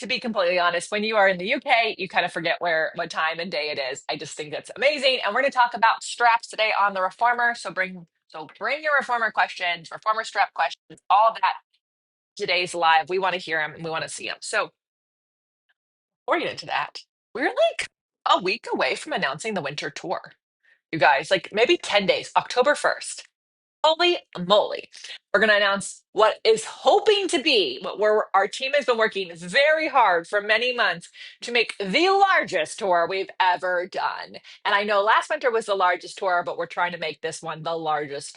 to be completely honest, when you are in the UK, you kind of forget what time and day it is. I just think that's amazing. And we're going to talk about straps today on the reformer. So bring your reformer questions, reformer strap questions, all of that. Today's live. We want to hear them and we want to see them. So before we get into that, we're like a week away from announcing the winter tour. You guys, like maybe 10 days, October 1st. Holy moly. We're going to announce what is hoping to be our team has been working very hard for many months to make the largest tour we've ever done. And I know last winter was the largest tour, but we're trying to make this one the largest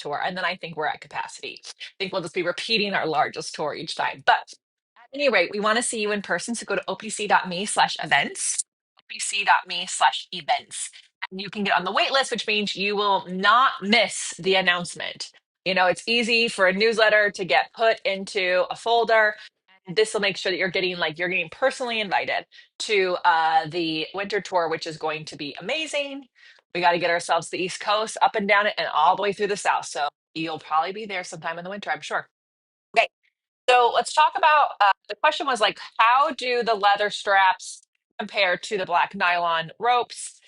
tour. And then I think we're at capacity. I think we'll just be repeating our largest tour each time. But at any rate, we want to see you in person. So go to opc.me/events, opc.me/events. And you can get on the wait list, which means you will not miss the announcement. You know, it's easy for a newsletter to get put into a folder. And this will make sure that you're getting personally invited to the winter tour, which is going to be amazing. We got to get ourselves to the East Coast, up and down it, and all the way through the South. So you'll probably be there sometime in the winter, I'm sure. Okay, so let's talk about the question was like, how do the leather straps compare to the black nylon ropes,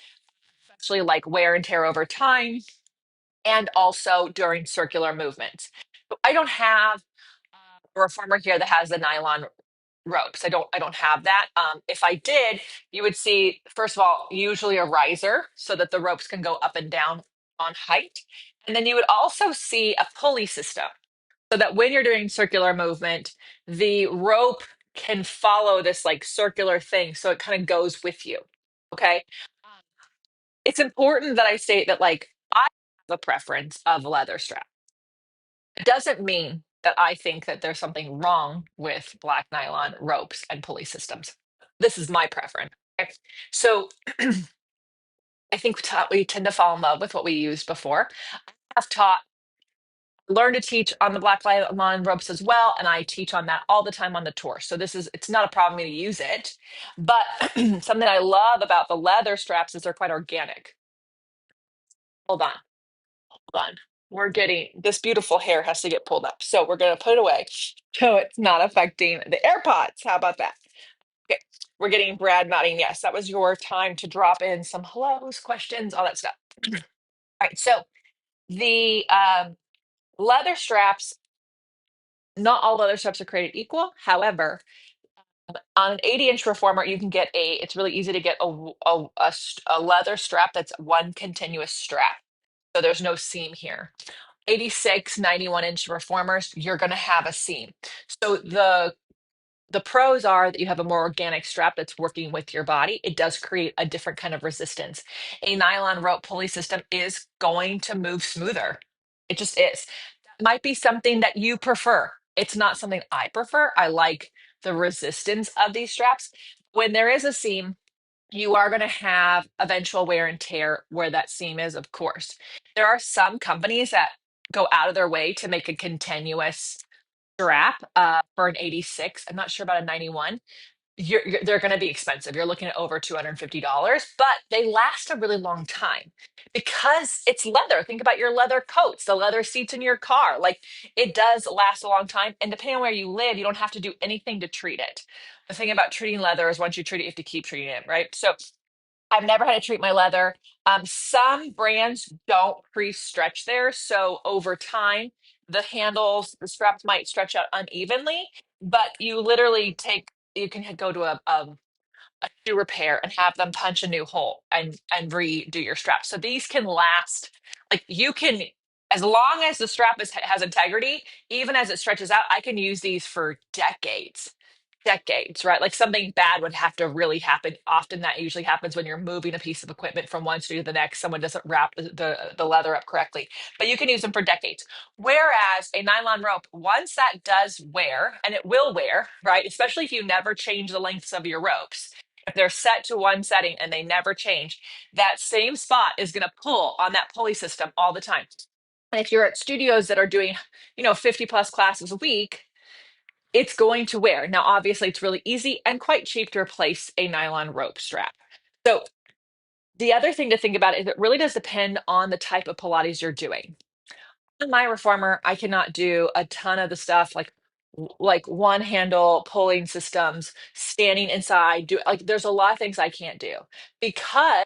especially like wear and tear over time, and also during circular movements? So I don't have a reformer here that has the nylon ropes. I don't have that. If I did, you would see, first of all, usually a riser so that the ropes can go up and down on height. And then you would also see a pulley system so that when you're doing circular movement, the rope can follow this like circular thing. So it kind of goes with you. Okay. It's important that I state that like I have a preference of leather strap. It doesn't mean that I think that there's something wrong with black nylon ropes and pulley systems. This is my preference. Okay? So I think we tend to fall in love with what we used before. I've learned to teach on the black nylon ropes as well, and I teach on that all the time on the tour. So it's not a problem to use it, but something I love about the leather straps is they're quite organic. Hold on. Hold on. We're getting this beautiful hair has to get pulled up. So we're going to put it away so it's not affecting the AirPods. How about that? Okay. We're getting Brad nodding. Yes, that was your time to drop in some hellos, questions, all that stuff. All right. So the leather straps, not all leather straps are created equal. However, on an 80-inch reformer, you can get it's really easy to get a leather strap that's one continuous strap. So there's no seam here. 86, 91-inch reformers, you're going to have a seam. So the pros are that you have a more organic strap that's working with your body. It does create a different kind of resistance. A nylon rope pulley system is going to move smoother. It just is. That might be something that you prefer. It's not something I prefer. I like the resistance of these straps. When there is a seam, you are going to have eventual wear and tear where that seam is, of course. There are some companies that go out of their way to make a continuous strap for an 86. I'm not sure about a 91. They're going to be expensive. You're looking at over $250, but they last a really long time because it's leather. Think about your leather coats, the leather seats in your car. Like it does last a long time. And depending on where you live, you don't have to do anything to treat it. The thing about treating leather is once you treat it, you have to keep treating it, right? So I've never had to treat my leather. Some brands don't pre-stretch theirs, so over time, the handles, the straps might stretch out unevenly, but you can go to a shoe repair and have them punch a new hole and redo your strap. So these can last, like you can, as long as the strap has integrity, even as it stretches out, I can use these for decades decades, right? Like something bad would have to really happen. Often that usually happens when you're moving a piece of equipment from one street to the next. Someone doesn't wrap the leather up correctly, but you can use them for decades. Whereas a nylon rope, once that does wear, and it will wear, right? Especially if you never change the lengths of your ropes. If they're set to one setting and they never change, that same spot is going to pull on that pulley system all the time. And if you're at studios that are doing, 50 plus classes a week, it's going to wear. Now, obviously, it's really easy and quite cheap to replace a nylon rope strap. So the other thing to think about is it really does depend on the type of Pilates you're doing. On my reformer, I cannot do a ton of the stuff like like one handle pulling systems, standing inside, do like there's a lot of things I can't do because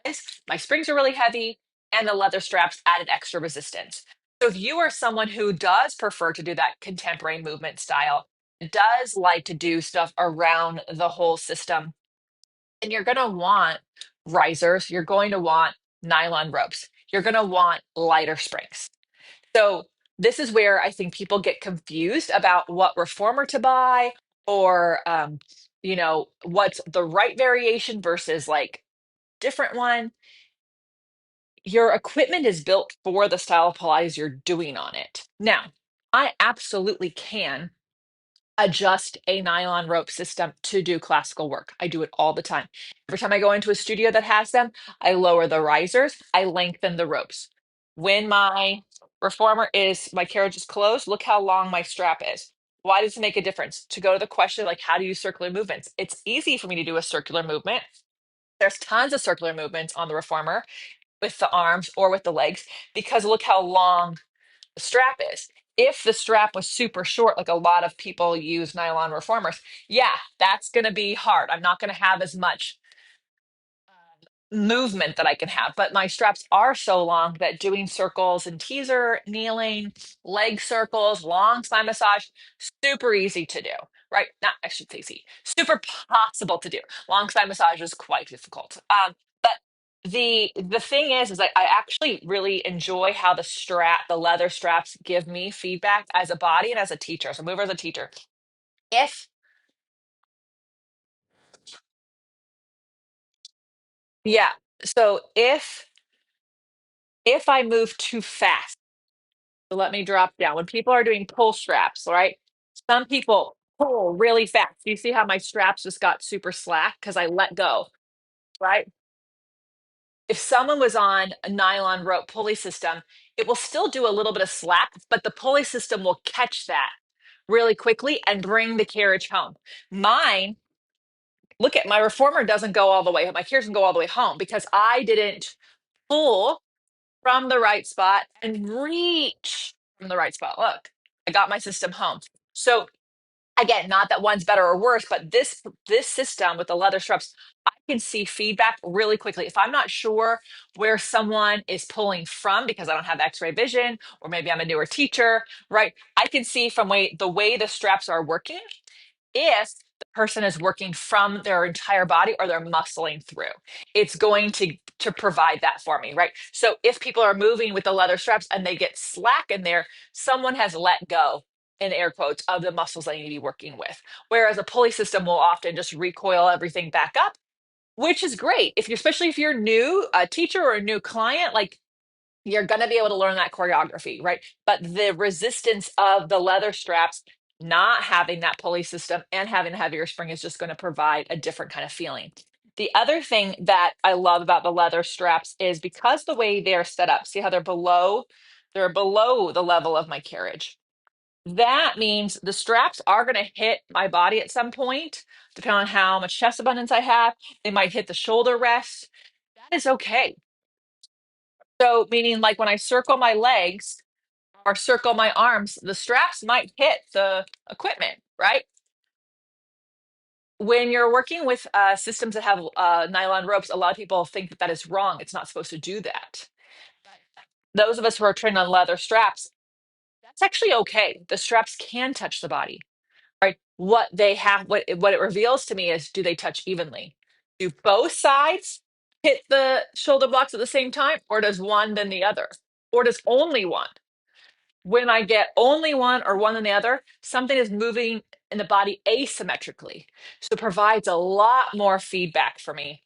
my springs are really heavy and the leather straps added extra resistance. So if you are someone who does prefer to do that contemporary movement style, does like to do stuff around the whole system, and you're going to want risers, you're going to want nylon ropes, you're going to want lighter springs. So this is where I think people get confused about what reformer to buy or what's the right variation versus like different one. Your equipment is built for the style of Pilates you're doing on it. Now, I absolutely can adjust a nylon rope system to do classical work. I do it all the time. Every time I go into a studio that has them, I lower the risers, I lengthen the ropes. When my carriage is closed, look how long my strap is. Why does it make a difference? To go to the question, like, how do you circular movements? It's easy for me to do a circular movement. There's tons of circular movements on the reformer with the arms or with the legs because look how long the strap is. If the strap was super short, like a lot of people use nylon reformers, yeah, that's going to be hard. I'm not going to have as much movement that I can have, but my straps are so long that doing circles and teaser, kneeling, leg circles, long spine massage, super easy to do, right? Not, I should say easy, super possible to do. Long spine massage is quite difficult. But the thing is like I actually really enjoy how the leather straps give me feedback as a body and as a teacher, as a mover, as a teacher. If yeah, so if I move too fast. So let me drop down. When people are doing pull straps, right? Some people pull really fast. You see how my straps just got super slack because I let go, right? If someone was on a nylon rope pulley system, it will still do a little bit of slack, but the pulley system will catch that really quickly and bring the carriage home. Mine, look at my reformer doesn't go all the way, my carriage doesn't go all the way home because I didn't pull from the right spot and reach from the right spot. Look, I got my system home. So again, not that one's better or worse, but this system with the leather straps, I can see feedback really quickly. If I'm not sure where someone is pulling from because I don't have X-ray vision, or maybe I'm a newer teacher, right? I can see from the way the straps are working if the person is working from their entire body or they're muscling through. It's going to provide that for me, right? So if people are moving with the leather straps and they get slack in there, someone has let go, in air quotes, of the muscles they need to be working with. Whereas a pulley system will often just recoil everything back up, which is great if you're, especially if you're new, a teacher or a new client, like you're going to be able to learn that choreography, right? But the resistance of the leather straps, not having that pulley system and having a heavier spring is just going to provide a different kind of feeling. The other thing that I love about the leather straps is because the way they're set up, see how they're below the level of my carriage. That means the straps are going to hit my body at some point, depending on how much chest abundance I have. They might hit the shoulder rest. That is okay. So, meaning like when I circle my legs or circle my arms, the straps might hit the equipment, right? When you're working with systems that have nylon ropes, a lot of people think that that is wrong. It's not supposed to do that. Those of us who are trained on leather straps, that's actually okay. The straps can touch the body, right? What it reveals to me is, do they touch evenly? Do both sides hit the shoulder blocks at the same time, or does one then the other, or does only one? When I get only one or one than the other, something is moving in the body asymmetrically. So it provides a lot more feedback for me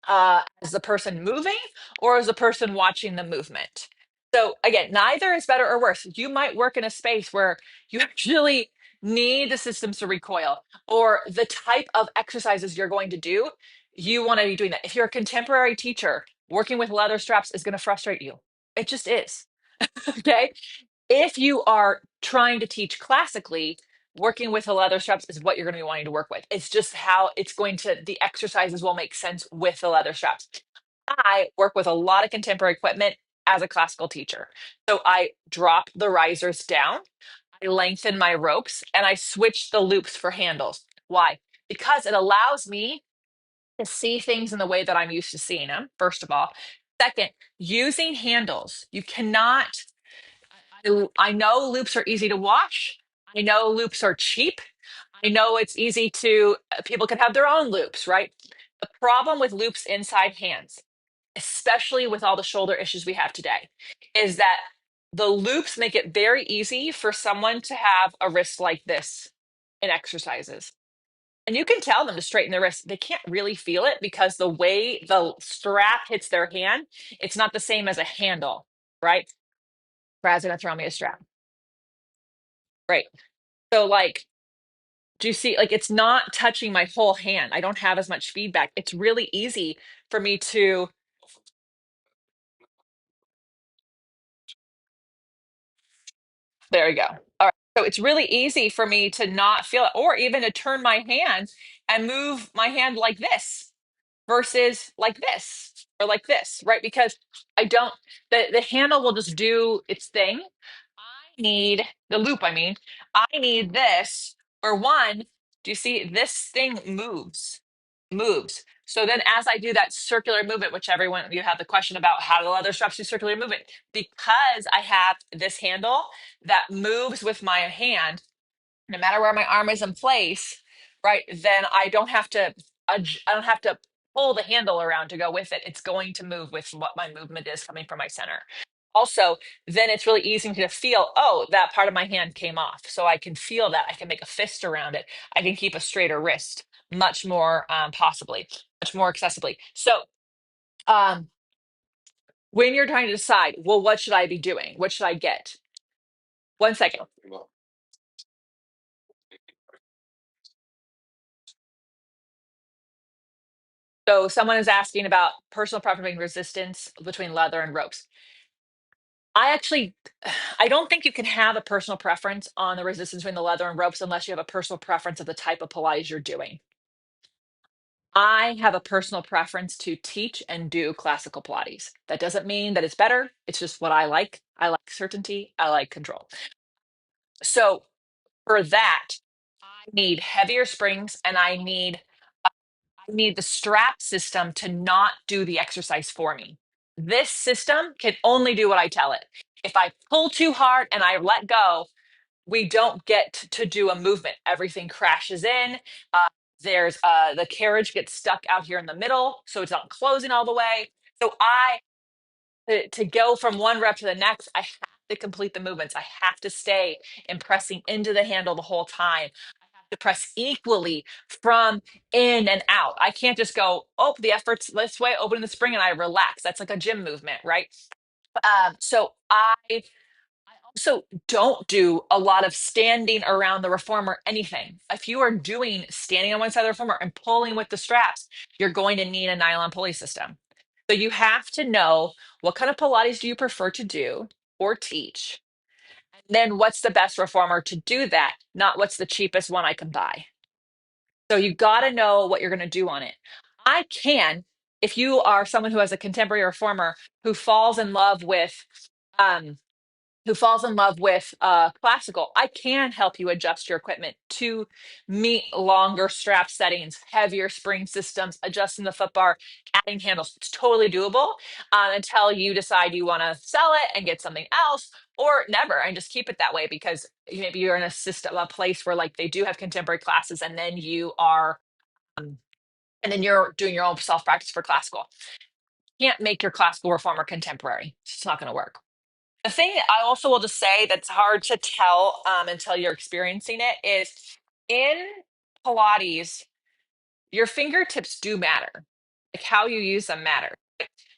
as the person moving or as the person watching the movement. So again, neither is better or worse. You might work in a space where you actually need the systems to recoil, or the type of exercises you're going to do, you want to be doing that. If you're a contemporary teacher, working with leather straps is going to frustrate you. It just is. Okay. If you are trying to teach classically, working with the leather straps is what you're going to be wanting to work with. It's just how the exercises will make sense with the leather straps. I work with a lot of contemporary equipment as a classical teacher. So I drop the risers down. I lengthen my ropes and I switch the loops for handles. Why? Because it allows me to see things in the way that I'm used to seeing them, first of all. Second, using handles. You cannot, I know loops are easy to wash. I know loops are cheap. I know it's easy to, people can have their own loops, right? The problem with loops inside hands, especially with all the shoulder issues we have today, is that the loops make it very easy for someone to have a wrist like this in exercises. And you can tell them to straighten their wrist. They can't really feel it because the way the strap hits their hand, it's not the same as a handle, right? Brad's gonna throw me a strap. Right. So like, do you see, like it's not touching my whole hand. I don't have as much feedback. It's really easy for me to, there we go. All right. So it's really easy for me to not feel it or even to turn my hand and move my hand like this versus like this or like this, right? Because I don't, the handle will just do its thing. I need the loop, I mean, I need this or one, do you see this thing moves. So then as I do that circular movement, which everyone, you have the question about how do leather straps do circular movement, because I have this handle that moves with my hand, no matter where my arm is in place, right? Then I don't have to pull the handle around to go with it. It's going to move with what my movement is coming from my center. Also, then it's really easy to feel, oh, that part of my hand came off. So I can feel that. I can make a fist around it. I can keep a straighter wrist much more possibly, much more accessibly. So um, when you're trying to decide, well, what should I be doing? What should I get? 1 second. So someone is asking about personal preference resistance between leather and ropes. I actually, I don't think you can have a personal preference on the resistance between the leather and ropes unless you have a personal preference of the type of Pilates you're doing. I have a personal preference to teach and do classical Pilates. That doesn't mean that it's better. It's just what I like. I like certainty. I like control. So for that, I need heavier springs and I need the strap system to not do the exercise for me. This system can only do what I tell it. If I pull too hard and I let go, we don't get to do a movement. Everything crashes in. Uh, the carriage gets stuck out here in the middle, so it's not closing all the way. So to go from one rep to the next, I have to complete the movements. I have to stay and pressing into the handle the whole time. I have to press equally from in and out. I can't just go, oh, the effort's this way, open the spring, and I relax. That's like a gym movement, right? So I also don't do a lot of standing around the reformer anything. If you are doing standing on one side of the reformer and pulling with the straps, you're going to need a nylon pulley system. So you have to know what kind of Pilates do you prefer to do or teach? And then what's the best reformer to do that, not what's the cheapest one I can buy. So you got to know what you're going to do on it. I can, if you are someone who has a contemporary reformer who falls in love with um, classical, I can help you adjust your equipment to meet longer strap settings, heavier spring systems, adjusting the foot bar, adding handles. It's totally doable until you decide you want to sell it and get something else, or never and just keep it that way because maybe you're in a system, a place where like they do have contemporary classes, and then um, you're doing your own self practice for classical. You can't make your classical reformer contemporary. It's just not going to work. The thing I also will just say that's hard to tell until you're experiencing it is in Pilates, your fingertips do matter. Like how you use them matter.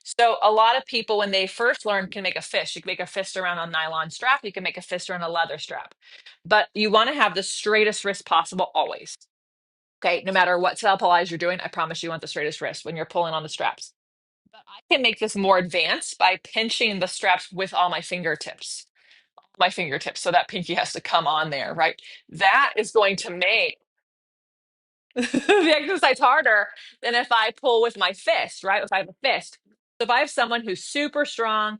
So a lot of people, when they first learn, can make a fist. You can make a fist around a nylon strap. You can make a fist around a leather strap. But you want to have the straightest wrist possible always. Okay, no matter what style Pilates you're doing, I promise you want the straightest wrist when you're pulling on the straps. But I can make this more advanced by pinching the straps with all my fingertips. So that pinky has to come on there, right? That is going to make the exercise harder than if I pull with my fist, right? If I have a fist. So if I have someone who's super strong,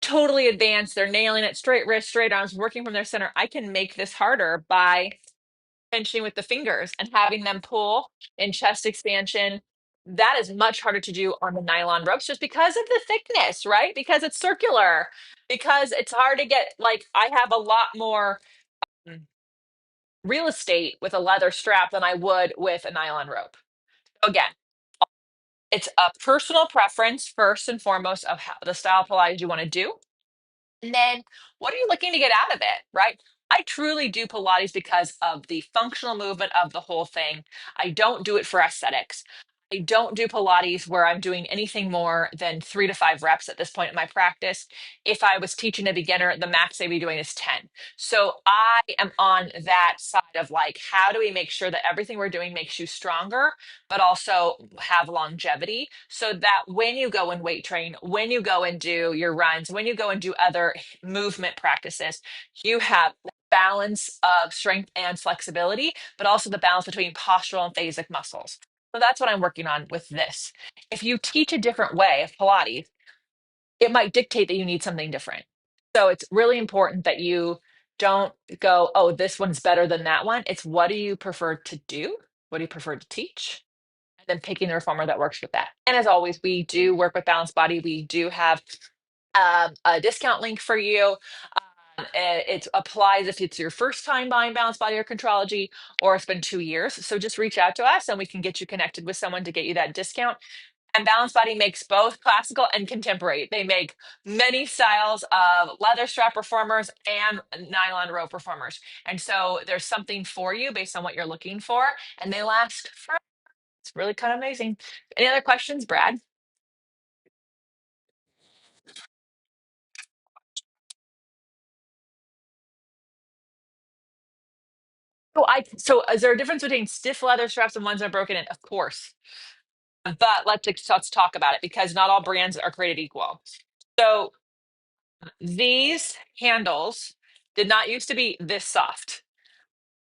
totally advanced. They're nailing it, straight wrist, straight arms, working from their center. I can make this harder by pinching with the fingers and having them pull in chest expansion. That is much harder to do on the nylon ropes just because of the thickness, right? Because it's circular, because it's hard to get, like, I have a lot more mm, real estate with a leather strap than I would with a nylon rope. Again, it's a personal preference first and foremost of how the style of Pilates you want to do. And then what are you looking to get out of it, right? I truly do Pilates because of the functional movement of the whole thing. I don't do it for aesthetics. I don't do Pilates where I'm doing anything more than 3 to 5 reps at this point in my practice. If I was teaching a beginner, the max they'd be doing is 10. So I am on that side of like, how do we make sure that everything we're doing makes you stronger, but also have longevity so that when you go and weight train, when you go and do your runs, when you go and do other movement practices, you have the balance of strength and flexibility, but also the balance between postural and phasic muscles. So that's what I'm working on with this. If you teach a different way of Pilates, it might dictate that you need something different. So it's really important that you don't go, oh, this one's better than that one. It's what do you prefer to do? What do you prefer to teach? And then picking the reformer that works with that. And as always, we do work with Balanced Body. We do have a discount link for you. It applies if it's your first time buying Balanced Body or Contrology, or it's been 2 years. So just reach out to us and we can get you connected with someone to get you that discount. And Balanced Body makes both classical and contemporary. They make many styles of leather strap reformers and nylon rope reformers. And so there's something for you based on what you're looking for, and they last forever. It's really kind of amazing. Any other questions, Brad? So is there a difference between stiff leather straps and ones that are broken in? Of course. But let's talk about it because not all brands are created equal. So these handles did not used to be this soft.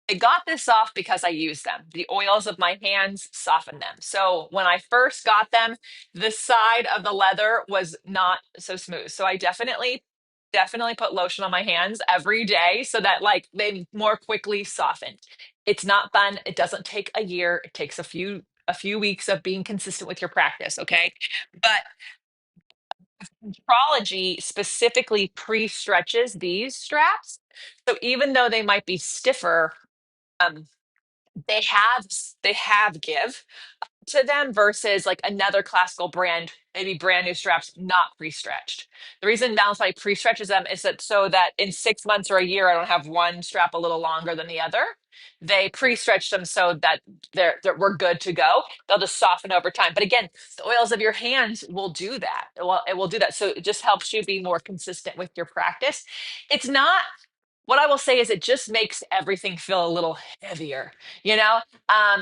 I got this off because I use them. The oils of my hands soften them. So when I first got them, the side of the leather was not so smooth. So I definitely put lotion on my hands every day so that like they more quickly soften. It's not fun. It doesn't take a year. It takes a few weeks of being consistent with your practice, okay? But Contrology specifically pre-stretches these straps. So even though they might be stiffer, um, they have they have give to them versus like another classical brand, maybe brand new straps not pre-stretched. The reason Balance Body pre-stretches them is that so that in 6 months or a year I don't have one strap a little longer than the other. They pre-stretch them so that we're good to go. They'll just soften over time. But again, the oils of your hands will do that. Well, it will do that. So it just helps you be more consistent with your practice. It's not what I will say is it just makes everything feel a little heavier, you know?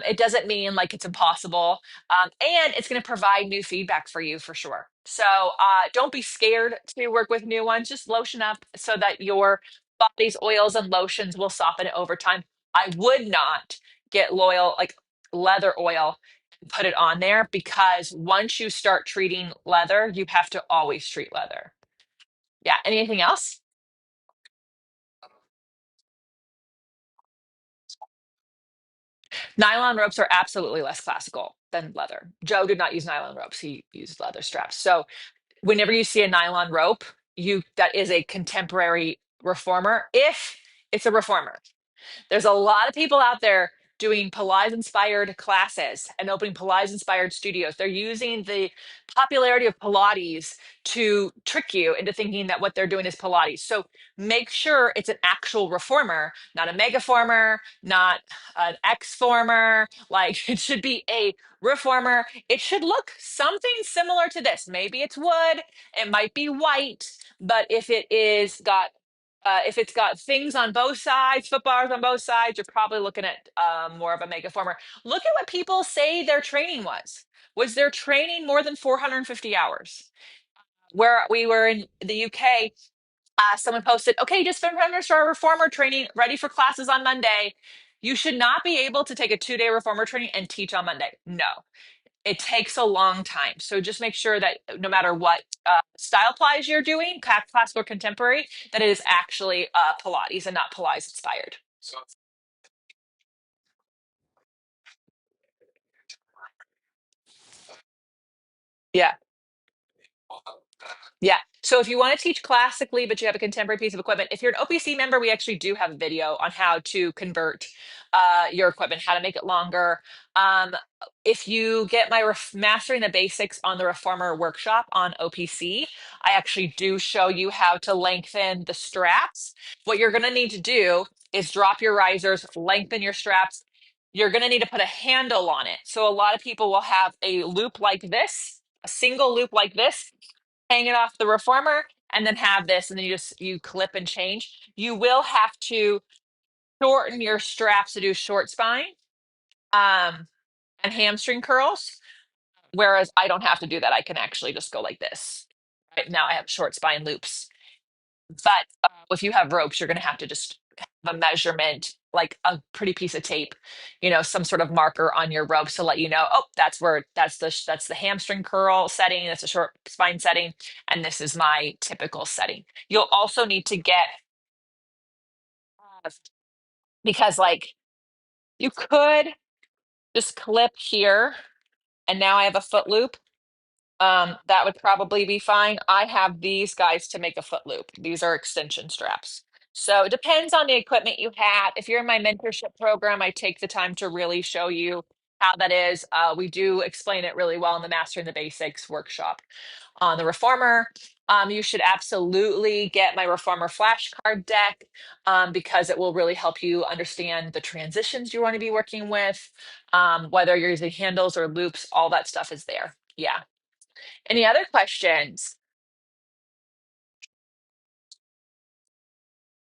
It doesn't mean like it's impossible. And it's going to provide new feedback for you for sure. So don't be scared to work with new ones. Just lotion up so that your body's oils and lotions will soften it over time. I would not get loyal, like leather oil, and put it on there because once you start treating leather, you have to always treat leather. Yeah. Anything else? Nylon ropes are absolutely less classical than leather. Joe did not use nylon ropes. He used leather straps. So whenever you see a nylon rope, you that is a contemporary reformer if it's a reformer. There's a lot of people out there doing Pilates inspired classes and opening Pilates inspired studios. They're using the popularity of Pilates to trick you into thinking that what they're doing is Pilates. So make sure it's an actual reformer, not a megaformer, not an X former. Like it should be a reformer. It should look something similar to this. Maybe it's wood, it might be white, but if it's got things on both sides, foot bars on both sides, you're probably looking at more of a mega former. Look at what people say their training was. Was their training more than 450 hours? Where we were in the UK, someone posted, okay, just finished our reformer training, ready for classes on Monday. You should not be able to take a 2-day reformer training and teach on Monday. No, it takes a long time. So just make sure that no matter what style Pilates you're doing, classical or contemporary, that it is actually Pilates and not Pilates inspired. Yeah. Yeah. So if you want to teach classically, but you have a contemporary piece of equipment, if you're an OPC member, we actually do have a video on how to convert your equipment, how to make it longer. If you get my Mastering the Basics on the Reformer workshop on OPC, I actually do show you how to lengthen the straps. What you're going to need to do is drop your risers, lengthen your straps. You're going to need to put a handle on it. So a lot of people will have a loop like this, a single loop like this, hang it off the reformer, and then have this, and then you clip and change. You will have to shorten your straps to do short spine um, and hamstring curls, whereas I don't have to do that. I can actually just go like this. Right now I have short spine loops. But if you have ropes, you're going to have to just have a measurement, like a pretty piece of tape, some sort of marker on your ropes to let you know, oh, that's the hamstring curl setting, that's a short spine setting, and this is my typical setting. You'll also need to get because like you could just clip here, and now I have a foot loop. That would probably be fine. I have these guys to make a foot loop. These are extension straps. So it depends on the equipment you have. If you're in my mentorship program, I take the time to really show you how that is. We do explain it really well in the Mastering the Basics workshop. On the Reformer, you should absolutely get my Reformer flashcard deck because it will really help you understand the transitions you want to be working with, whether you're using handles or loops, all that stuff is there. Yeah. Any other questions?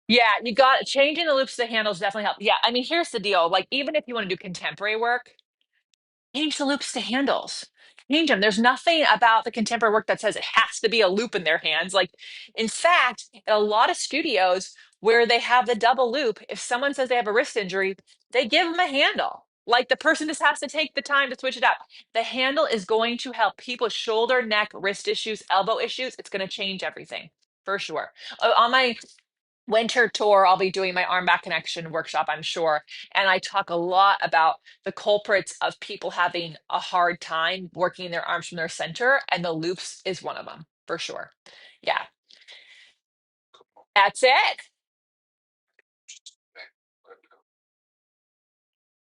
Yeah, you got changing the loops to the handles definitely help. Yeah, I mean, here's the deal. Like, even if you want to do contemporary work, change the loops to handles. Change them. There's nothing about the contemporary work that says it has to be a loop in their hands. Like, in fact, in a lot of studios where they have the double loop, if someone says they have a wrist injury, they give them a handle. Like the person just has to take the time to switch it out. The handle is going to help people with shoulder, neck, wrist issues, elbow issues. It's going to change everything for sure. On my winter tour, I'll be doing my arm back connection workshop, I'm sure. And I talk a lot about the culprits of people having a hard time working their arms from their center, and the loops is one of them for sure. Yeah, that's it.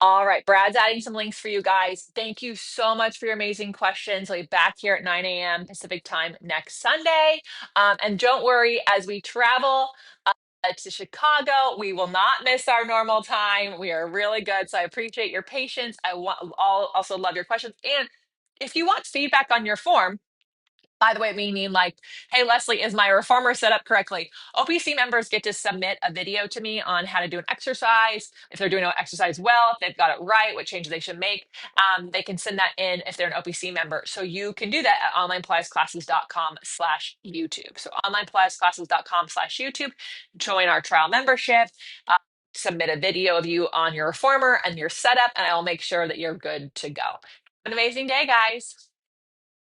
All right, Brad's adding some links for you guys. Thank you so much for your amazing questions. I'll be back here at 9 a.m. Pacific time next Sunday. And don't worry, as we travel to Chicago, we will not miss our normal time. We are really good. So I appreciate your patience. Also love your questions. And if you want feedback on your form, by the way, meaning like, hey, Lesley, is my reformer set up correctly? OPC members get to submit a video to me on how to do an exercise. If they're doing an exercise well, if they've got it right, what changes they should make. They can send that in if they're an OPC member. So you can do that at onlinepilatesclasses.com/YouTube. So onlinepilatesclasses.com/YouTube, join our trial membership, uh, submit a video of you on your reformer and your setup, and I'll make sure that you're good to go. Have an amazing day, guys.